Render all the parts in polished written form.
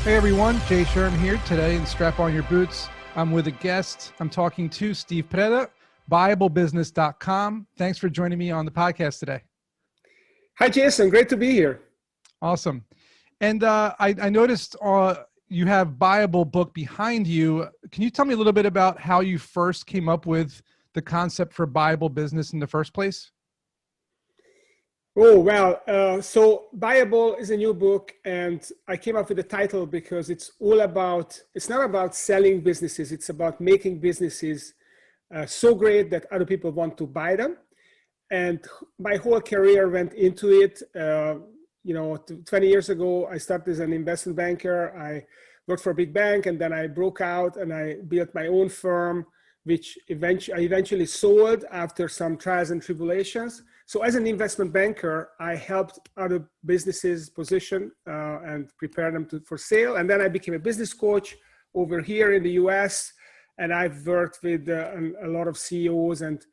Hey everyone, Jay Sherm here today and strap on your boots. I'm with a guest. I'm talking to Steve Preda, Buyablebusiness.com. Thanks for joining me on the podcast today. Hi, Jason. Great to be here. Awesome. And I noticed you have Buyable book behind you. Can you tell me a little bit about how you first came up with the concept for Buyable Business in the first place? Oh, well, so Buyable is a new book, and I came up with the title because it's not about selling businesses. It's about making businesses so great that other people want to buy them. And my whole career went into it. 20 years ago, I started as an investment banker. I worked for a big bank, and then I broke out and I built my own firm, which I eventually sold after some trials and tribulations. So as an investment banker, I helped other businesses position and prepare them for sale. And then I became a business coach over here in the US. And I've worked with a lot of CEOs and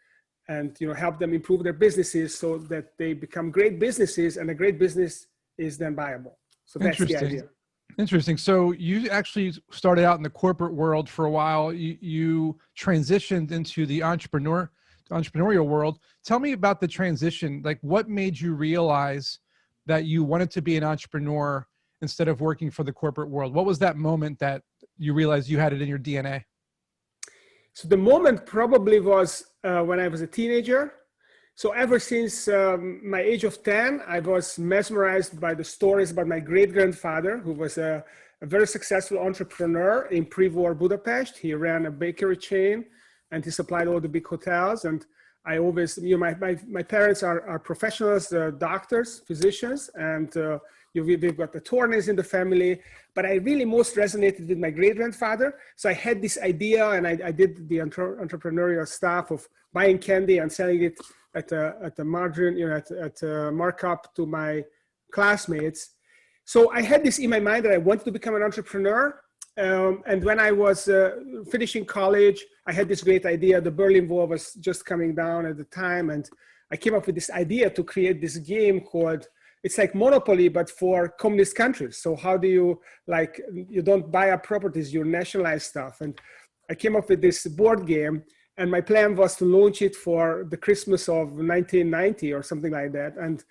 help them improve their businesses so that they become great businesses, and a great business is then buyable. So that's the idea. Interesting. So you actually started out in the corporate world for a while. You transitioned into the entrepreneurial world. Tell me about the transition. Like, what made you realize that you wanted to be an entrepreneur instead of working for the corporate world? What was that moment that you realized you had it in your DNA? So the moment probably was when I was a teenager. So ever since my age of 10, I was mesmerized by the stories about my great-grandfather, who was a very successful entrepreneur in pre-war Budapest. He ran a bakery chain, and he supplied all the big hotels. And I always, my parents are professionals, doctors, physicians, and we've got attorneys in the family. But I really most resonated with my great-grandfather. So I had this idea, and I did the entrepreneurial stuff of buying candy and selling it at a margin, at a markup to my classmates. So I had this in my mind that I wanted to become an entrepreneur. And when I was finishing college, I had this great idea. The Berlin Wall was just coming down at the time. And I came up with this idea to create this game called, it's like Monopoly, but for communist countries. So how do you, you don't buy up properties, you nationalize stuff. And I came up with this board game. And my plan was to launch it for the Christmas of 1990 or something like that. And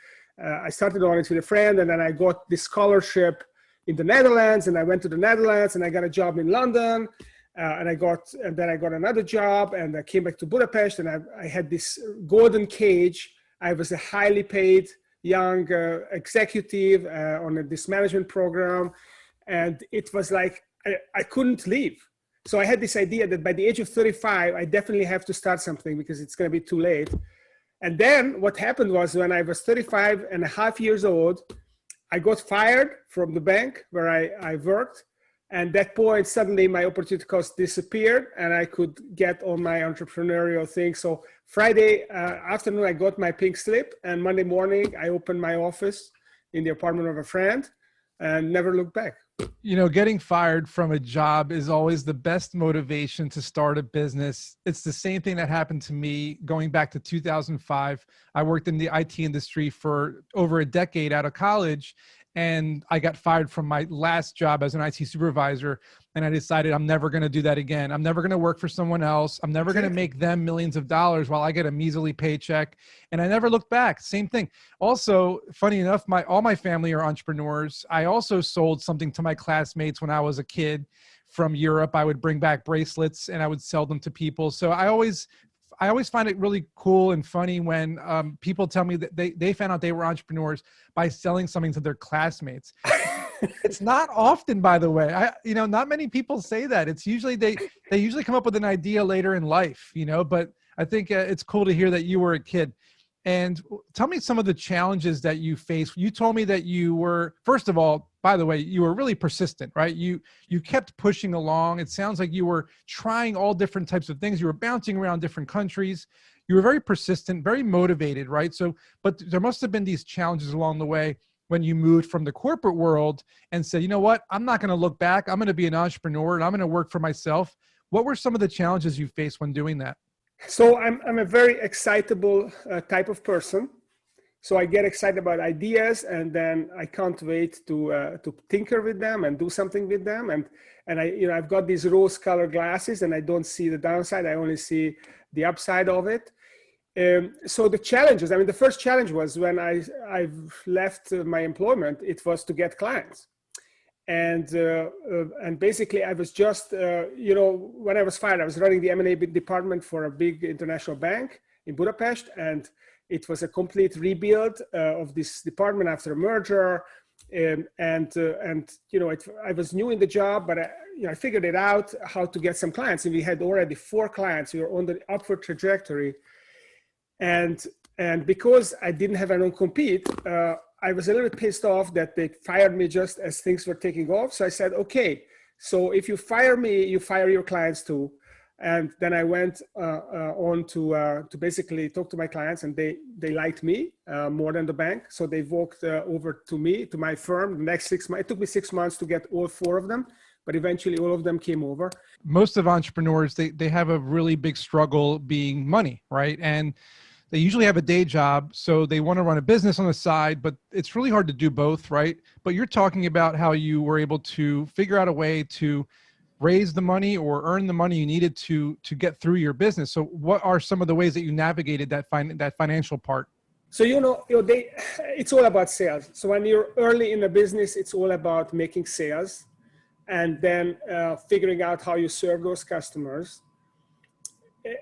I started on it with a friend, and then I got this scholarship in the Netherlands, and I went to the Netherlands, and I got a job in London, and then I got another job, and I came back to Budapest, and I had this golden cage. I was a highly paid young executive on this management program, and it was like I couldn't leave. So I had this idea that by the age of 35, I definitely have to start something because it's going to be too late. And then what happened was, when I was 35 and a half years old, I got fired from the bank where I worked. And at that point, suddenly my opportunity cost disappeared, and I could get on my entrepreneurial thing. So Friday afternoon, I got my pink slip, and Monday morning, I opened my office in the apartment of a friend and never looked back. Getting fired from a job is always the best motivation to start a business. It's the same thing that happened to me going back to 2005. I worked in the IT industry for over a decade out of college, and I got fired from my last job as an IT supervisor. And I decided I'm never going to do that again. I'm never going to work for someone else. I'm never going to make them millions of dollars while I get a measly paycheck. And I never looked back. Same thing. Also, funny enough, all my family are entrepreneurs. I also sold something to my classmates when I was a kid from Europe. I would bring back bracelets and I would sell them to people. So I always find it really cool and funny when people tell me that they found out they were entrepreneurs by selling something to their classmates. It's not often, by the way. Not many people say that. It's usually they usually come up with an idea later in life, but I think it's cool to hear that you were a kid. And tell me some of the challenges that you faced. You told me that you were, first of all, by the way, you were really persistent, right? You kept pushing along. It sounds like you were trying all different types of things. You were bouncing around different countries. You were very persistent, very motivated, right? But there must have been these challenges along the way when you moved from the corporate world and said, you know what, I'm not going to look back. I'm going to be an entrepreneur and I'm going to work for myself. What were some of the challenges you faced when doing that? So I'm a very excitable type of person. So I get excited about ideas, and then I can't wait to tinker with them and do something with them. And I've got these rose-colored glasses, and I don't see the downside. I only see the upside of it. So the challenges, I mean, the first challenge was when I left my employment, it was to get clients. And basically I was just, when I was fired, I was running the M&A department for a big international bank in Budapest. And it was a complete rebuild of this department after a merger. I was new in the job, but I figured it out how to get some clients. And we had already 4 clients. We were on the upward trajectory. And because I didn't have a non-compete, I was a little bit pissed off that they fired me just as things were taking off. So I said, okay, so if you fire me, you fire your clients too. And then I went on to basically talk to my clients, and they liked me more than the bank. So they walked over to me, to my firm. The next 6 months, it took me 6 months to get all 4 of them, but eventually all of them came over. Most of entrepreneurs, they have a really big struggle being money, right? And they usually have a day job, so they want to run a business on the side, but it's really hard to do both, right? But you're talking about how you were able to figure out a way to raise the money or earn the money you needed to get through your business. So what are some of the ways that you navigated that financial part? So, it's all about sales. So when you're early in a business, it's all about making sales and then figuring out how you serve those customers.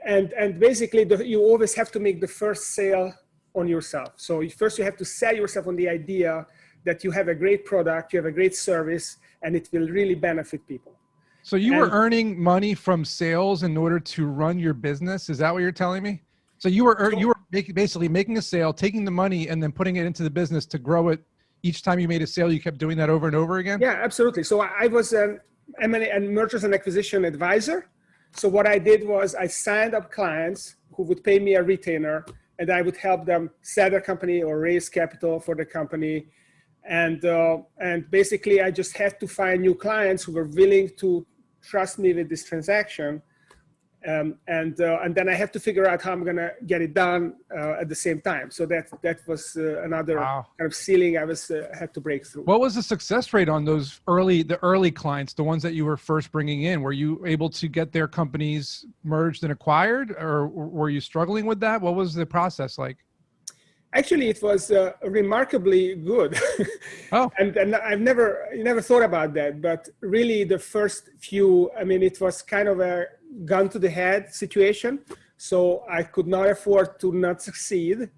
And basically, you always have to make the first sale on yourself. So first you have to sell yourself on the idea that you have a great product, you have a great service, and it will really benefit people. So you were earning money from sales in order to run your business. Is that what you're telling me? So you were basically making a sale, taking the money, and then putting it into the business to grow it. Each time you made a sale, you kept doing that over and over again? Yeah, absolutely. So I was an M&A and mergers and acquisition advisor. So what I did was I signed up clients who would pay me a retainer, and I would help them sell their company or raise capital for the company. And basically I just had to find new clients who were willing to trust me with this transaction. And then I have to figure out how I'm going to get it done at the same time. So that was another kind of ceiling I had to break through. What was the success rate on the early clients, the ones that you were first bringing in? Were you able to get their companies merged and acquired, or were you struggling with that? What was the process like? Actually, it was remarkably good. Oh, and I've never thought about that, but really the first few, I mean, it was kind of a gun to the head situation. So I could not afford to not succeed.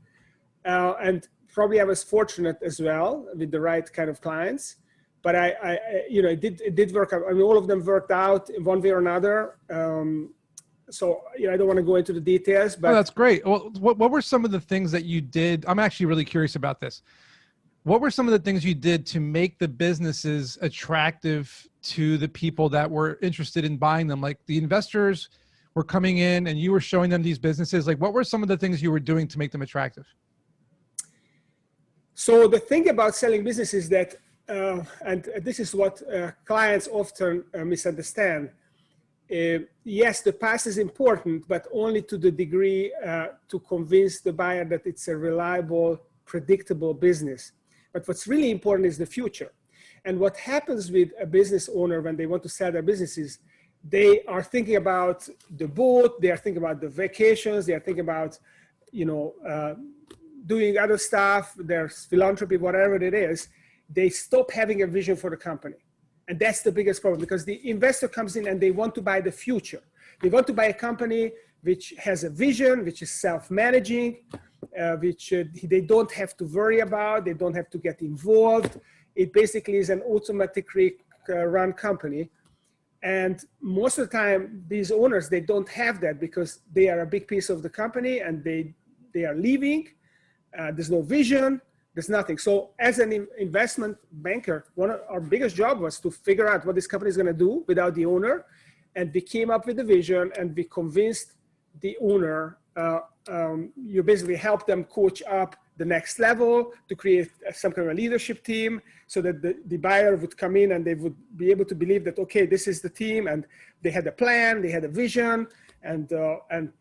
And probably I was fortunate as well with the right kind of clients, but it did work out. I mean, all of them worked out in one way or another. So, I don't want to go into the details, but that's great. Well, what were some of the things that you did? I'm actually really curious about this. What were some of the things you did to make the businesses attractive to the people that were interested in buying them? Like the investors were coming in and you were showing them these businesses. Like what were some of the things you were doing to make them attractive? So the thing about selling businesses that, and this is what clients often misunderstand. Yes, the past is important, but only to the degree to convince the buyer that it's a reliable, predictable business. But what's really important is the future. And what happens with a business owner when they want to sell their businesses, they are thinking about the boat, they are thinking about the vacations, they are thinking about, doing other stuff, their philanthropy, whatever it is. They stop having a vision for the company. And that's the biggest problem, because the investor comes in and they want to buy the future. They want to buy a company which has a vision, which is self-managing, which they don't have to worry about, they don't have to get involved. It basically is an automatically run company. And most of the time, these owners, they don't have that because they are a big piece of the company and they are leaving. There's no vision. There's nothing. So as an investment banker, one of our biggest job was to figure out what this company is going to do without the owner. And we came up with the vision and we convinced the owner, you basically help them coach up the next level to create some kind of a leadership team so that the buyer would come in and they would be able to believe that, okay, this is the team, and they had a plan, they had a vision, And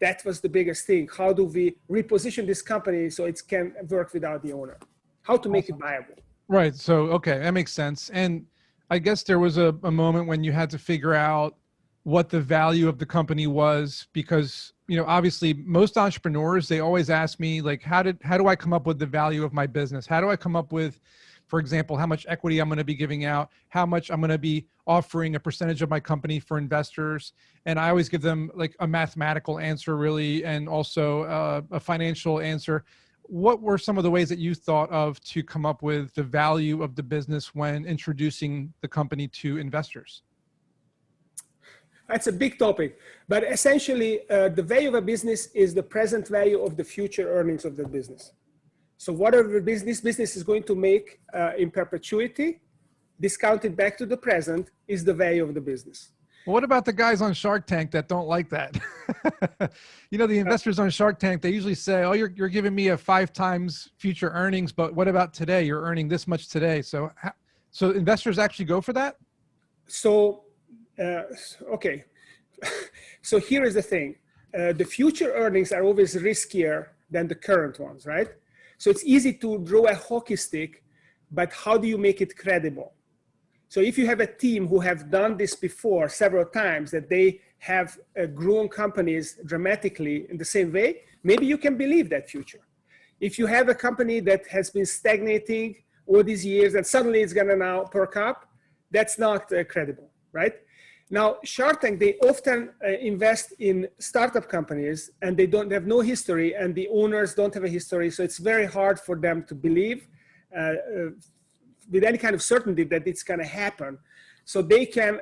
that was the biggest thing. How do we reposition this company so it can work without the owner? How to make it viable? Right. So, okay, that makes sense. And I guess there was a moment when you had to figure out what the value of the company was, because, you know, obviously most entrepreneurs, they always ask me, like, how do I come up with the value of my business? How do I come up with, for example, how much equity I'm going to be giving out, how much I'm going to be offering a percentage of my company for investors. And I always give them like a mathematical answer, really, and also a financial answer. What were some of the ways that you thought of to come up with the value of the business when introducing the company to investors? That's a big topic, but essentially the value of a business is the present value of the future earnings of the business. So whatever this business is going to make in perpetuity, discounted back to the present, is the value of the business. Well, what about the guys on Shark Tank that don't like that? You know, the investors on Shark Tank, they usually say, oh, you're giving me a 5 times future earnings, but what about today? You're earning this much today. So investors actually go for that? So, okay. So here is the thing. The future earnings are always riskier than the current ones, right? So it's easy to draw a hockey stick, but how do you make it credible? So if you have a team who have done this before several times, that they have grown companies dramatically in the same way, maybe you can believe that future. If you have a company that has been stagnating all these years and suddenly it's gonna now perk up, that's not credible, right? Now, Shark Tank, they often invest in startup companies and they have no history and the owners don't have a history. So it's very hard for them to believe with any kind of certainty that it's going to happen. So they can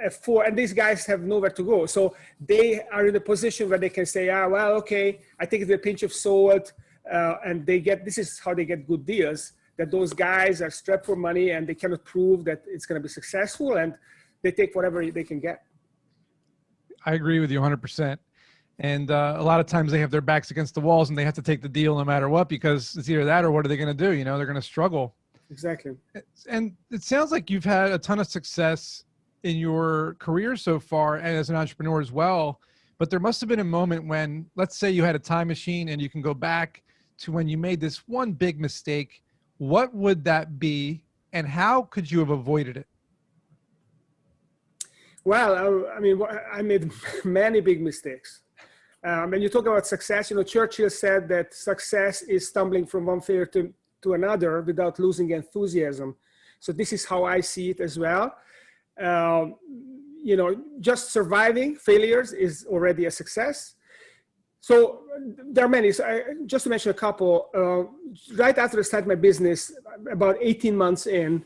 afford, and these guys have nowhere to go. So they are in a position where they can say, well, okay, I take it with a pinch of salt. And this is how they get good deals, that those guys are strapped for money and they cannot prove that it's going to be successful. And they take whatever they can get. I agree with you 100%. And a lot of times they have their backs against the walls and they have to take the deal no matter what, because it's either that or what are they going to do? You know, they're going to struggle. Exactly. And it sounds like you've had a ton of success in your career so far and as an entrepreneur as well. But there must have been a moment when, let's say you had a time machine and you can go back to when you made this one big mistake. What would that be and how could you have avoided it? Well, I mean, I made many big mistakes. When you talk about success, you know, Churchill said that success is stumbling from one failure to another without losing enthusiasm. So this is how I see it as well. You know, just surviving failures is already a success. So there are many. So just to mention a couple, right after I started my business, about 18 months in,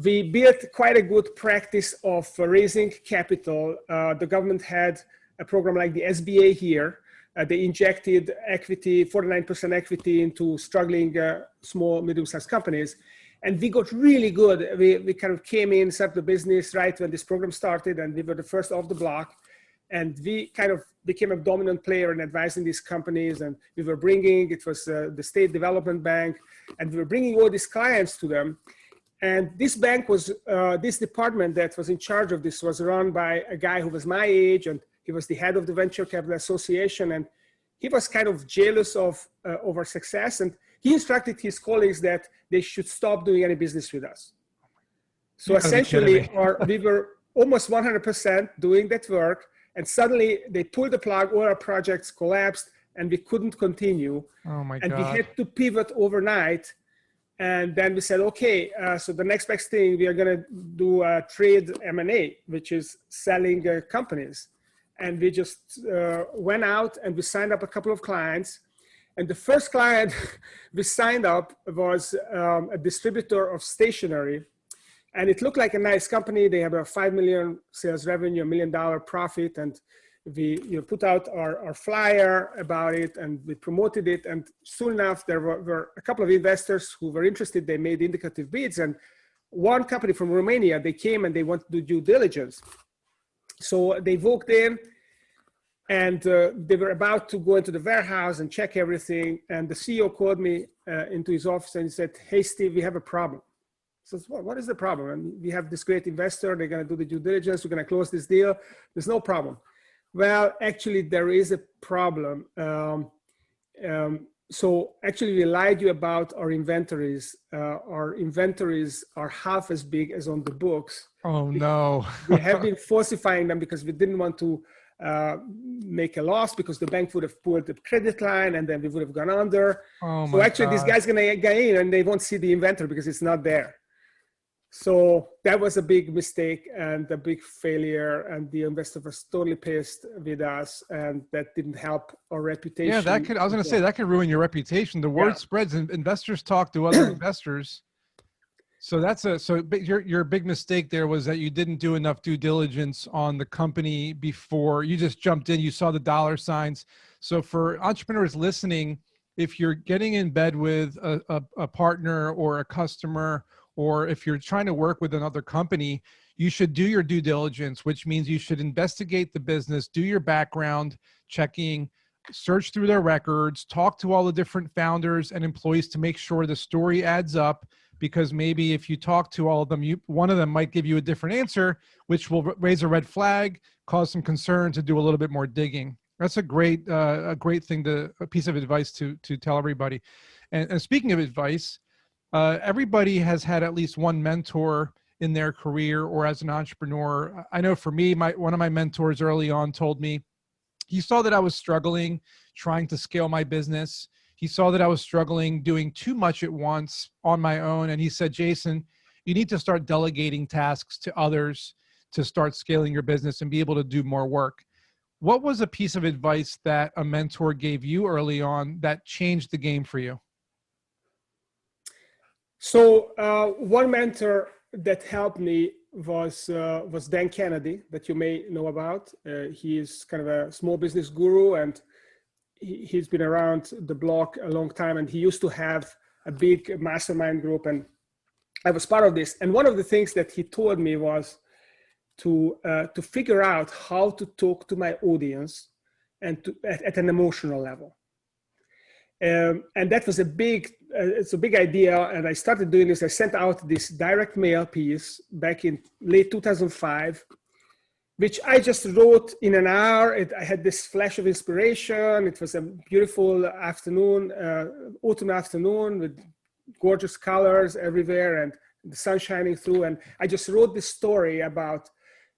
we built quite a good practice of raising capital. The government had a program like the SBA here. They injected equity, 49% equity into struggling small, medium-sized companies. And we got really good. We kind of came in, set up the business right when this program started, and we were the first off the block. And we kind of became a dominant player in advising these companies. And we were bringing, it was the State Development Bank, and we were bringing all these clients to them. And this bank was, this department that was in charge of this was run by a guy who was my age, and he was the head of the Venture Capital Association. And he was kind of jealous of our success. And he instructed his colleagues that they should stop doing any business with us. So essentially, we were almost 100% doing that work. And suddenly they pulled the plug, all our projects collapsed, and we couldn't continue. Oh my God. And we had to pivot overnight. And then we said, okay, so the next best thing, we are going to do a trade M&A, which is selling companies. And we just went out and we signed up a couple of clients. And the first client we signed up was a distributor of stationery. And it looked like a nice company. They have a 5 million sales revenue, $1 million profit. And we put out our flyer about it and we promoted it. And soon enough, there were a couple of investors who were interested. They made indicative bids. And one company from Romania, they came and they wanted to do due diligence. So they walked in and they were about to go into the warehouse and check everything. And the CEO called me into his office and he said, hey, Steve, we have a problem. So what is the problem? And we have this great investor. They're going to do the due diligence. We're going to close this deal. There's no problem. Well, actually, there is a problem. So actually, we lied you about our inventories. Our inventories are half as big as on the books. Oh no. We have been falsifying them because we didn't want to make a loss, because the bank would have pulled the credit line and then we would have gone under. Oh So my actually, this God. guy's gonna get in and they won't see the inventory because it's not there. So that was a big mistake and a big failure, and the investor was totally pissed with us, and that didn't help our reputation. Yeah, that could, I was going to say, that could ruin your reputation. The word spreads and investors talk to other investors. So your big mistake there was that you didn't do enough due diligence on the company before you just jumped in, you saw the dollar signs. So for entrepreneurs listening, if you're getting in bed with a partner or a customer, or if you're trying to work with another company, you should do your due diligence, which means you should investigate the business, do your background checking, search through their records, talk to all the different founders and employees to make sure the story adds up. Because maybe if you talk to all of them, one of them might give you a different answer, which will raise a red flag, cause some concern to do a little bit more digging. That's a great thing a piece of advice to tell everybody. And speaking of advice, everybody has had at least one mentor in their career or as an entrepreneur. I know for me, one of my mentors early on told me, he saw that I was struggling trying to scale my business. He saw that I was struggling doing too much at once on my own. And he said, Jason, you need to start delegating tasks to others to start scaling your business and be able to do more work. What was a piece of advice that a mentor gave you early on that changed the game for you? So one mentor that helped me was Dan Kennedy, that you may know about. He is kind of a small business guru, and he's been around the block a long time, and he used to have a big mastermind group, and I was part of this. And one of the things that he told me was to figure out how to talk to my audience and at an emotional level. And that was it's a big idea. And I started doing this. I sent out this direct mail piece back in late 2005, which I just wrote in an hour. I had this flash of inspiration. It was a beautiful afternoon, autumn afternoon with gorgeous colors everywhere and the sun shining through. And I just wrote this story about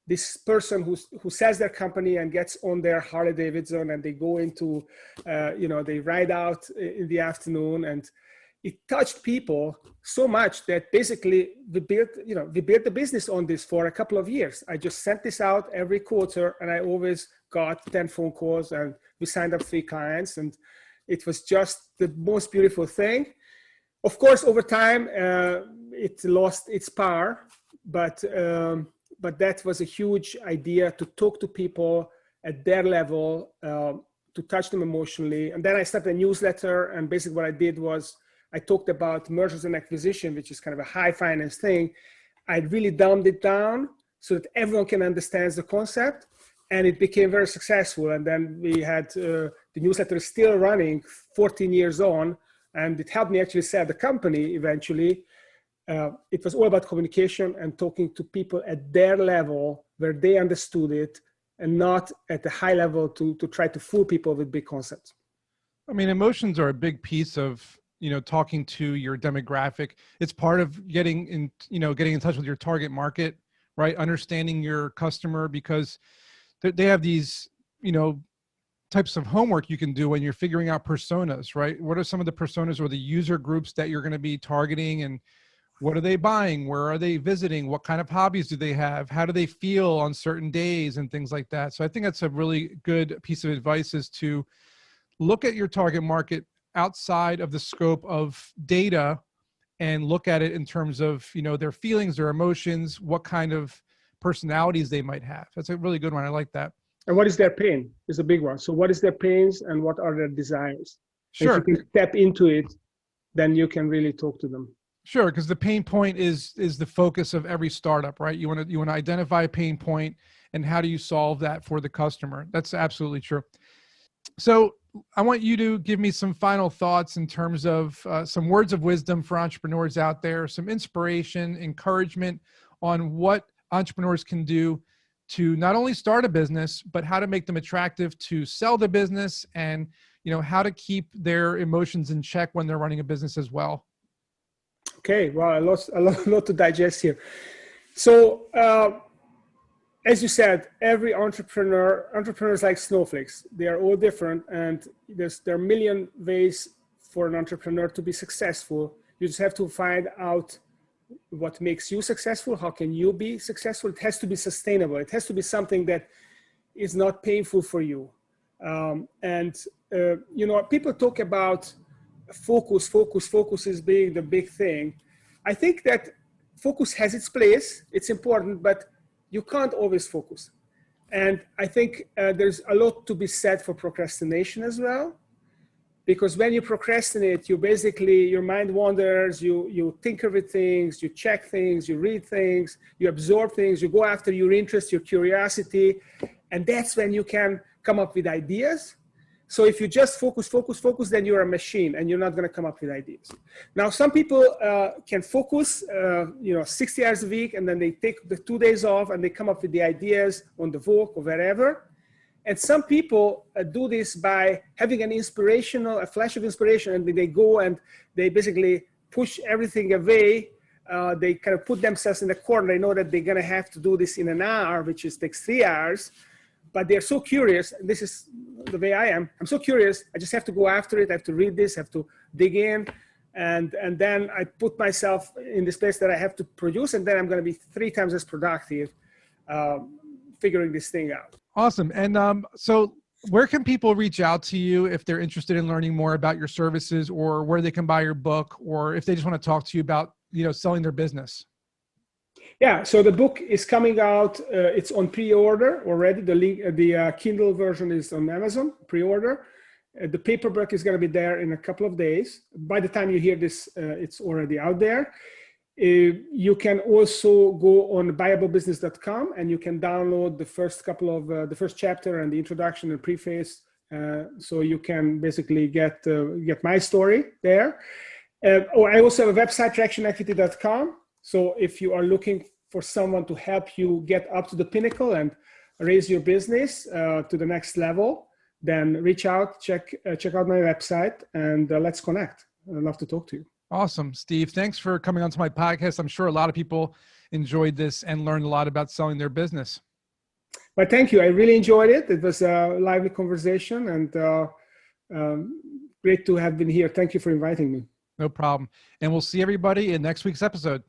this person who sells their company and gets on their Harley Davidson, and they go into, they ride out in the afternoon, and it touched people so much that basically we built the business on this for a couple of years. I just sent this out every quarter, and I always got 10 phone calls, and we signed up 3 clients, and it was just the most beautiful thing. Of course, over time, it lost its power, but that was a huge idea, to talk to people at their level, to touch them emotionally. And then I started a newsletter, and basically what I did was I talked about mergers and acquisition, which is kind of a high finance thing. I really dumbed it down so that everyone can understand the concept, and it became very successful. And then we had the newsletter is still running 14 years on, and it helped me actually sell the company eventually. It was all about communication and talking to people at their level where they understood it, and not at the high level to try to fool people with big concepts. I mean, emotions are a big piece of, talking to your demographic. It's part of getting in touch with your target market, right? Understanding your customer, because they have these, types of homework you can do when you're figuring out personas, right? What are some of the personas or the user groups that you're going to be targeting, and what are they buying? Where are they visiting? What kind of hobbies do they have? How do they feel on certain days and things like that? So I think that's a really good piece of advice, is to look at your target market outside of the scope of data and look at it in terms of, their feelings, their emotions, what kind of personalities they might have. That's a really good one. I like that. And what is their pain is a big one. So what is their pains and what are their desires? Sure. If you can tap into it, then you can really talk to them. Sure, because the pain point is the focus of every startup, right? You want to identify a pain point, and how do you solve that for the customer? That's absolutely true. So I want you to give me some final thoughts in terms of some words of wisdom for entrepreneurs out there, some inspiration, encouragement on what entrepreneurs can do to not only start a business, but how to make them attractive to sell the business, and how to keep their emotions in check when they're running a business as well. Okay, well, a lot to digest here. So, as you said, every entrepreneurs like snowflakes. They are all different, and there are a million ways for an entrepreneur to be successful. You just have to find out what makes you successful. How can you be successful? It has to be sustainable. It has to be something that is not painful for you. People talk about focus is being the big thing. I think that focus has its place. It's important, but you can't always focus. And I think there's a lot to be said for procrastination as well. Because when you procrastinate, your mind wanders, you tinker with things, you check things, you read things, you absorb things, you go after your interest, your curiosity, and that's when you can come up with ideas. So if you just focus, then you're a machine and you're not going to come up with ideas. Now, some people can focus, 60 hours a week, and then they take the 2 days off and they come up with the ideas on the walk or wherever. And some people do this by having a flash of inspiration, and they go and they basically push everything away. They kind of put themselves in the corner. They know that they're going to have to do this in an hour, which takes 3 hours. But they're so curious. And this is the way I am. I'm so curious. I just have to go after it. I have to read this, I have to dig in. And then I put myself in this place that I have to produce. And then I'm going to be 3 times as productive figuring this thing out. Awesome. And so where can people reach out to you if they're interested in learning more about your services, or where they can buy your book, or if they just want to talk to you about, selling their business? Yeah. So the book is coming out. It's on pre-order already. The Kindle version is on Amazon, pre-order. The paperback is going to be there in a couple of days. By the time you hear this, it's already out there. You can also go on buyablebusiness.com and you can download the first chapter and the introduction and preface. So you can basically get my story there. I also have a website, tractionequity.com. So if you are looking for someone to help you get up to the pinnacle and raise your business to the next level, then reach out, check out my website, and let's connect. I'd love to talk to you. Awesome, Steve. Thanks for coming onto my podcast. I'm sure a lot of people enjoyed this and learned a lot about selling their business. Well, thank you. I really enjoyed it. It was a lively conversation, and great to have been here. Thank you for inviting me. No problem. And we'll see everybody in next week's episode.